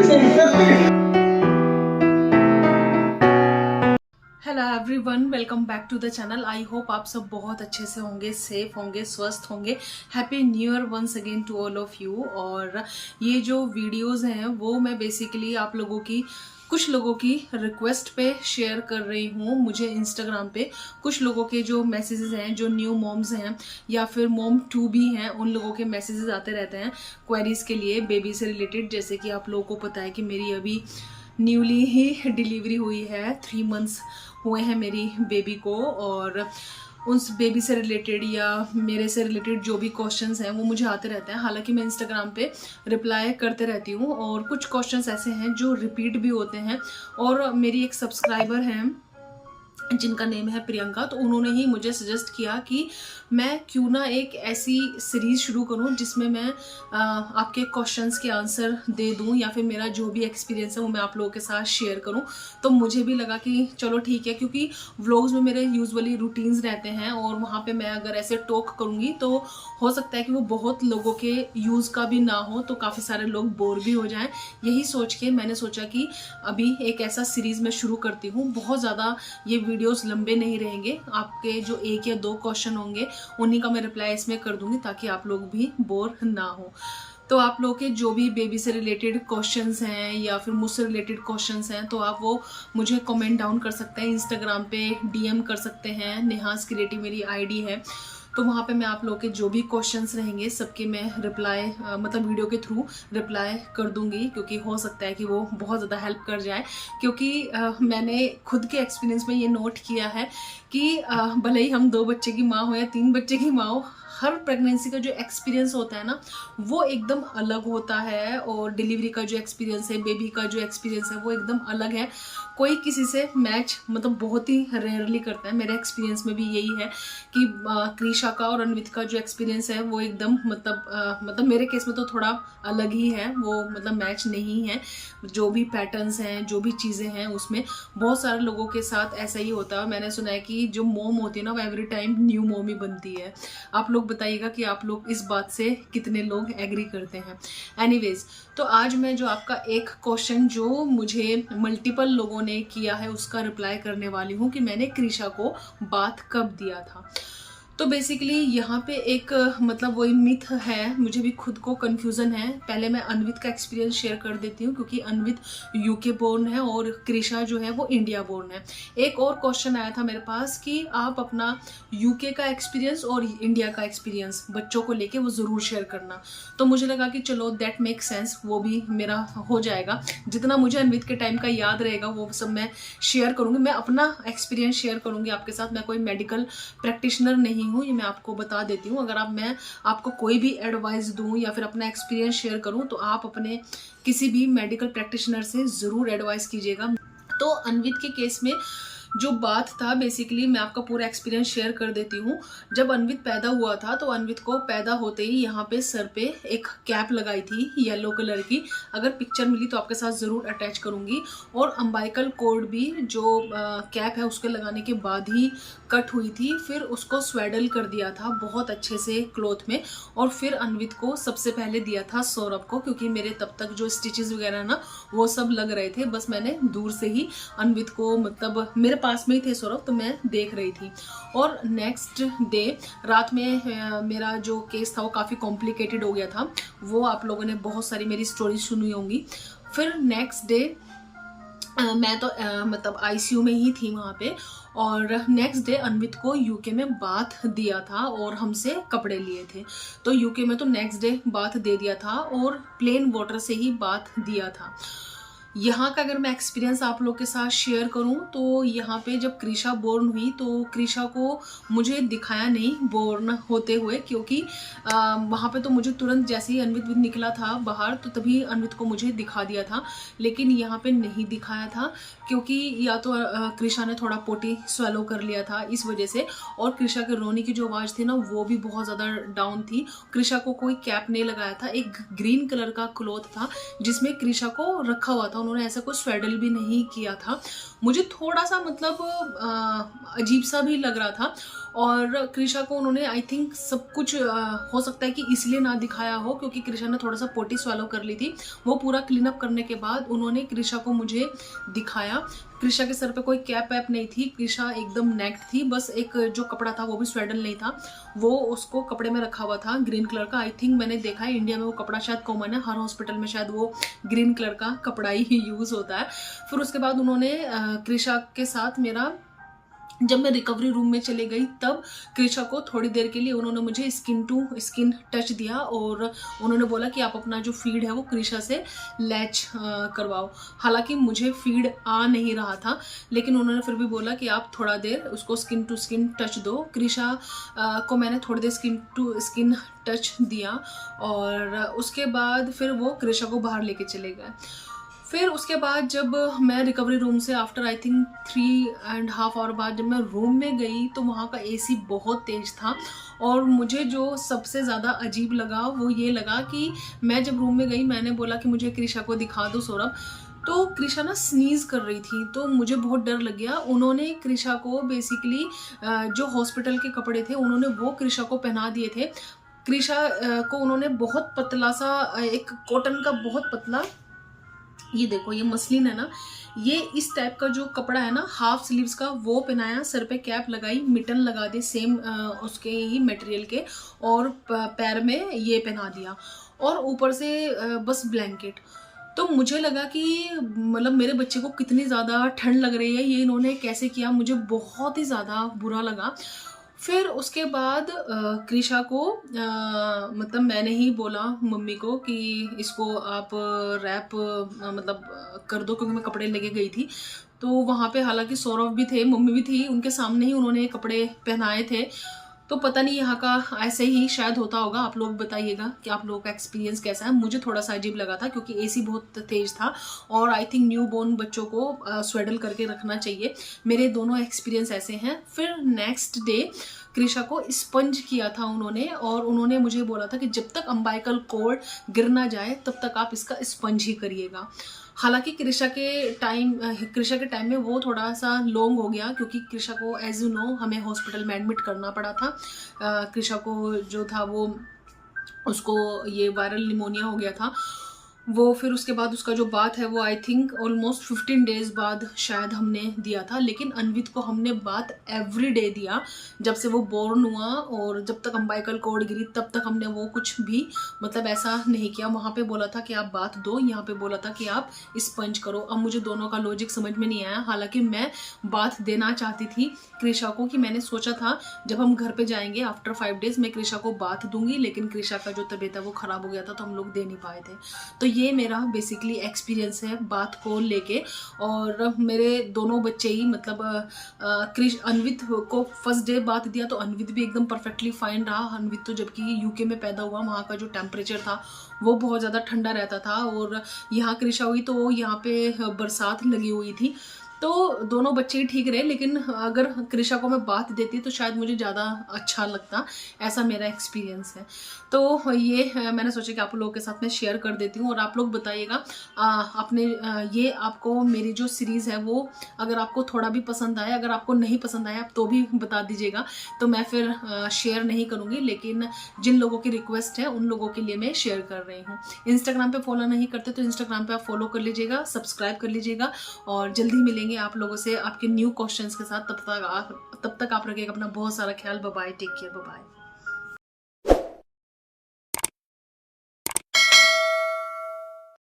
Hello everyone, welcome back to the channel. I hope आप सब बहुत अच्छे से होंगे, सेफ होंगे, स्वस्थ होंगे। Happy new year once again to all of you. और ये जो वीडियोस हैं वो मैं बेसिकली आप लोगों की, कुछ लोगों की रिक्वेस्ट पे शेयर कर रही हूँ। मुझे इंस्टाग्राम पे कुछ लोगों के जो मैसेजेस हैं, जो न्यू मॉम्स हैं या फिर मॉम टू भी हैं, उन लोगों के मैसेजेस आते रहते हैं क्वेरीज के लिए बेबी से रिलेटेड। जैसे कि आप लोगों को पता है कि मेरी अभी न्यूली ही डिलीवरी हुई है, 3 मंथ्स हुए हैं मेरी बेबी को। और उस बेबी से रिलेटेड या मेरे से रिलेटेड जो भी क्वेश्चंस हैं वो मुझे आते रहते हैं। हालांकि मैं इंस्टाग्राम पे रिप्लाई करते रहती हूँ और कुछ क्वेश्चंस ऐसे हैं जो रिपीट भी होते हैं। और मेरी एक सब्सक्राइबर हैं जिनका नेम है प्रियंका, तो उन्होंने ही मुझे सजेस्ट किया कि मैं क्यों ना एक ऐसी सीरीज शुरू करूं जिसमें मैं आपके क्वेश्चंस के आंसर दे दूं या फिर मेरा जो भी एक्सपीरियंस है वो मैं आप लोगों के साथ शेयर करूं। तो मुझे भी लगा कि चलो ठीक है, क्योंकि व्लॉग्स में मेरे यूजुअली रूटीन्स रहते हैं और वहाँ पे मैं अगर ऐसे टॉक करूँगी तो हो सकता है कि वो बहुत लोगों के यूज़ का भी ना हो, तो काफ़ी सारे लोग बोर भी हो जाएं। यही सोच के मैंने सोचा कि अभी एक ऐसा सीरीज़ मैं शुरू करती हूँ। बहुत ज़्यादा ये वीडियोस लंबे नहीं रहेंगे, आपके जो 1 या 2 क्वेश्चन होंगे उन्हीं का मैं रिप्लाई इसमें कर दूंगी ताकि आप लोग भी बोर ना हो। तो आप लोगों के जो भी बेबी से रिलेटेड क्वेश्चंस हैं या फिर मुझसे रिलेटेड क्वेश्चंस हैं तो आप वो मुझे कमेंट डाउन कर सकते हैं, इंस्टाग्राम पे डीएम कर सकते हैं। नेहास क्रिएटिव मेरी आईडी है, तो वहाँ पे मैं आप लोगों के जो भी क्वेश्चंस रहेंगे सबके मैं रिप्लाई मतलब वीडियो के थ्रू रिप्लाई कर दूंगी, क्योंकि हो सकता है कि वो बहुत ज़्यादा हेल्प कर जाए। क्योंकि मैंने खुद के एक्सपीरियंस में ये नोट किया है कि भले ही हम 2 बच्चे की माँ हो या 3 बच्चे की माँ हो, हर प्रेगनेंसी का जो एक्सपीरियंस होता है ना वो एकदम अलग होता है। और डिलीवरी का जो एक्सपीरियंस है, बेबी का जो एक्सपीरियंस है वो एकदम अलग है। कोई किसी से मैच मतलब बहुत ही रेयरली करता है। मेरे एक्सपीरियंस में भी यही है कि क्रिशा का और अन्वित का जो एक्सपीरियंस है वो एकदम मतलब मेरे केस में तो थोड़ा अलग ही है, वो मतलब मैच नहीं है। जो भी पैटर्न्स हैं, जो भी चीज़ें हैं, उसमें बहुत सारे लोगों के साथ ऐसा ही होता है। मैंने सुना है कि जो मोम होती है ना वो एवरी टाइम न्यू मोम ही बनती है। आप लोग बताइएगा कि आप लोग इस बात से कितने लोग एग्री करते हैं। एनीवेज, तो आज मैं जो आपका एक क्वेश्चन जो मुझे मल्टीपल लोगों ने किया है उसका रिप्लाई करने वाली हूँ कि मैंने क्रिशा को बाथ कब दिया था। तो बेसिकली यहाँ पे एक मतलब वही मिथ है, मुझे भी खुद को कंफ्यूजन है। पहले मैं अन्वित का एक्सपीरियंस शेयर कर देती हूँ क्योंकि अन्वित यूके बोर्न है और क्रिशा जो है वो इंडिया बोर्न है। एक और क्वेश्चन आया था मेरे पास कि आप अपना यूके का एक्सपीरियंस और इंडिया का एक्सपीरियंस बच्चों को लेके वो ज़रूर शेयर करना। तो मुझे लगा कि चलो दैट मेक सेंस, वो भी मेरा हो जाएगा। जितना मुझे अन्वित के टाइम का याद रहेगा वो सब मैं शेयर करूँगी। मैं अपना एक्सपीरियंस शेयर करूँगी आपके साथ। मैं कोई मेडिकल प्रैक्टिशनर नहीं हूँ, ये मैं आपको बता देती हूँ। अगर मैं आपको कोई भी एडवाइस दूँ या फिर अपना एक्सपीरियंस शेयर करूँ तो आप अपने किसी भी मेडिकल प्रैक्टिशनर से ज़रूर एडवाइस कीजिएगा। तो अन्वित के केस में जो बात था, बेसिकली मैं आपका पूरा एक्सपीरियंस शेयर कर देती हूँ। जब अन्वित पैदा हुआ था तो अन्वित को पैदा होते ही यहाँ पे सर पे एक कैप लगाई थी येलो कलर की। अगर पिक्चर मिली तो आपके साथ ज़रूर अटैच करूँगी। और अम्बाइकल कोड भी जो कैप है उसके लगाने के बाद ही कट हुई थी। फिर उसको स्वेडल कर दिया था बहुत अच्छे से क्लॉथ में। और फिर अन्वित को सबसे पहले दिया था सौरभ को, क्योंकि मेरे तब तक जो स्टिचेस वगैरह ना वो सब लग रहे थे। बस मैंने दूर से ही अन्वित को, मतलब मेरे पास में ही थे सौरभ, तो मैं देख रही थी। और नेक्स्ट डे रात में मेरा जो केस था वो काफ़ी कॉम्प्लिकेटेड हो गया था। वो आप लोगों ने बहुत सारी मेरी स्टोरी सुनी होंगी। फिर नेक्स्ट डे मैं तो मतलब आईसीयू में ही थी वहाँ पे। और नेक्स्ट डे अन्वित को यूके में बाथ दिया था और हमसे कपड़े लिए थे। तो यूके में तो नेक्स्ट डे बाथ दे दिया था और प्लेन वाटर से ही बाथ दिया था। यहाँ का अगर मैं एक्सपीरियंस आप लोग के साथ शेयर करूँ तो यहाँ पे जब क्रिशा बोर्न हुई तो क्रिशा को मुझे दिखाया नहीं बोर्न होते हुए, क्योंकि वहाँ पे तो मुझे तुरंत जैसे ही अन्वित निकला था बाहर तो तभी अन्वित को मुझे दिखा दिया था। लेकिन यहाँ पे नहीं दिखाया था क्योंकि या तो क्रिशा ने थोड़ा पोटी स्वेलो कर लिया था इस वजह से, और क्रिशा के रोने की जो आवाज़ थी ना वो भी बहुत ज़्यादा डाउन थी। क्रिशा को कोई कैप नहीं लगाया था, एक ग्रीन कलर का क्लॉथ था जिसमें क्रिशा को रखा हुआ था। उन्होंने ऐसा कोई स्वेडल भी नहीं किया था। मुझे थोड़ा सा मतलब अजीब सा भी लग रहा था। और कृषा को उन्होंने आई थिंक सब कुछ हो सकता है कि इसलिए ना दिखाया हो क्योंकि कृषा ने थोड़ा सा पोटी स्वैलो कर ली थी। वो पूरा क्लीन अप करने के बाद उन्होंने कृषा को मुझे दिखाया। कृषा के सर पे कोई कैप वैप नहीं थी, कृषा एकदम नेक्ड थी, बस एक जो कपड़ा था वो भी स्वेडल नहीं था, वो उसको कपड़े में रखा हुआ था ग्रीन कलर का। आई थिंक मैंने देखा है इंडिया में वो कपड़ा शायद कॉमन है, हर हॉस्पिटल में शायद वो ग्रीन कलर का कपड़ा ही यूज होता है। फिर उसके बाद उन्होंने कृषा के साथ मेरा, जब मैं रिकवरी रूम में चले गई तब कृषा को थोड़ी देर के लिए उन्होंने मुझे स्किन टू स्किन टच दिया और उन्होंने बोला कि आप अपना जो फीड है वो कृषा से लैच करवाओ। हालांकि मुझे फीड आ नहीं रहा था, लेकिन उन्होंने फिर भी बोला कि आप थोड़ा देर उसको स्किन टू स्किन टच दो। कृषा को मैंने थोड़ी देर स्किन टू स्किन टच दिया और उसके बाद फिर वो कृषा को बाहर लेके चले गए। फिर उसके बाद जब मैं रिकवरी रूम से आफ्टर आई थिंक 3.5 आवर बाद जब मैं रूम में गई तो वहाँ का एसी बहुत तेज था और मुझे जो सबसे ज़्यादा अजीब लगा वो ये लगा कि मैं जब रूम में गई मैंने बोला कि मुझे कृषा को दिखा दो सौरभ, तो कृषा ना स्नीज कर रही थी तो मुझे बहुत डर लग गया। उन्होंने कृषा को बेसिकली जो हॉस्पिटल के कपड़े थे उन्होंने वो कृषा को पहना दिए थे। कृषा को उन्होंने बहुत पतला सा एक कॉटन का बहुत पतला, ये देखो ये मसलिन है ना, ये इस टाइप का जो कपड़ा है ना हाफ स्लीव्स का वो पहनाया, सर पे कैप लगाई, मिटन लगा दी सेम उसके ही मटेरियल के और पैर में ये पहना दिया और ऊपर से बस ब्लैंकेट। तो मुझे लगा कि मतलब मेरे बच्चे को कितनी ज़्यादा ठंड लग रही है, ये इन्होंने कैसे किया, मुझे बहुत ही ज़्यादा बुरा लगा। फिर उसके बाद कृषा को मतलब मैंने ही बोला मम्मी को कि इसको आप रैप मतलब कर दो, क्योंकि मैं कपड़े लेके गई थी। तो वहाँ पे हालांकि सौरभ भी थे, मम्मी भी थी, उनके सामने ही उन्होंने कपड़े पहनाए थे। तो पता नहीं यहाँ का ऐसे ही शायद होता होगा, आप लोग बताइएगा कि आप लोगों का एक्सपीरियंस कैसा है। मुझे थोड़ा सा अजीब लगा था क्योंकि एसी बहुत तेज था और आई थिंक न्यू बोर्न बच्चों को स्वेडल करके रखना चाहिए। मेरे दोनों एक्सपीरियंस ऐसे हैं। फिर नेक्स्ट डे कृषा को स्पंज किया था उन्होंने और उन्होंने मुझे बोला था कि जब तक अम्बाइकल कॉर्ड गिर ना जाए तब तक आप इसका स्पंज ही करिएगा। हालांकि कृषा के टाइम में वो थोड़ा सा लॉन्ग हो गया क्योंकि कृषा को एज यू नो हमें हॉस्पिटल में एडमिट करना पड़ा था। कृषा को जो था वो उसको ये वायरल निमोनिया हो गया था वो। फिर उसके बाद उसका जो बात है वो आई थिंक ऑलमोस्ट 15 डेज बाद शायद हमने दिया था, लेकिन अन्वित को हमने बात एवरी डे दिया जब से वो बोर्न हुआ और जब तक अम्बाइकल कॉर्ड गिरी तब तक हमने वो कुछ भी मतलब ऐसा नहीं किया। वहाँ पे बोला था कि आप बात दो, यहाँ पे बोला था कि आप स्पंज करो। अब मुझे दोनों का लॉजिक समझ में नहीं आया। हालांकि मैं बात देना चाहती थी कृषा को कि मैंने सोचा था जब हम घर पे जाएंगे आफ्टर 5 डेज मैं कृषा को बात दूंगी, लेकिन कृषा का जो तबीयत है वो खराब हो गया था तो हम लोग दे नहीं पाए थे। तो ये मेरा बेसिकली एक्सपीरियंस है बात को लेके। और मेरे दोनों बच्चे ही मतलब अन्वित को फर्स्ट डे बात दिया तो अन्वित भी एकदम परफेक्टली फाइन रहा। अन्वित तो जबकि यूके में पैदा हुआ, वहाँ का जो टेम्परेचर था वो बहुत ज़्यादा ठंडा रहता था और यहाँ कृषा हुई तो यहाँ पे बरसात लगी हुई थी, तो दोनों बच्चे ही ठीक रहे। लेकिन अगर कृषा को मैं बात देती तो शायद मुझे ज़्यादा अच्छा लगता, ऐसा मेरा एक्सपीरियंस है। तो ये मैंने सोचा कि आप लोगों के साथ में शेयर कर देती हूँ और आप लोग बताइएगा आपने ये आपको मेरी जो सीरीज़ है वो अगर आपको थोड़ा भी पसंद आया, अगर आपको नहीं पसंद आया तो भी बता दीजिएगा, तो मैं फिर शेयर नहीं करूँगी। लेकिन जिन लोगों की रिक्वेस्ट है उन लोगों के लिए मैं शेयर कर रही हूँ। इंस्टाग्राम पे फॉलो नहीं करते तो इंस्टाग्राम पे आप फॉलो कर लीजिएगा, सब्सक्राइब कर लीजिएगा और जल्दी मिलेंगे आप लोगों से आपके न्यू क्वेश्चंस के साथ। तब तक आप रखिएगा अपना बहुत सारा ख्याल। Bye bye, take care, bye bye.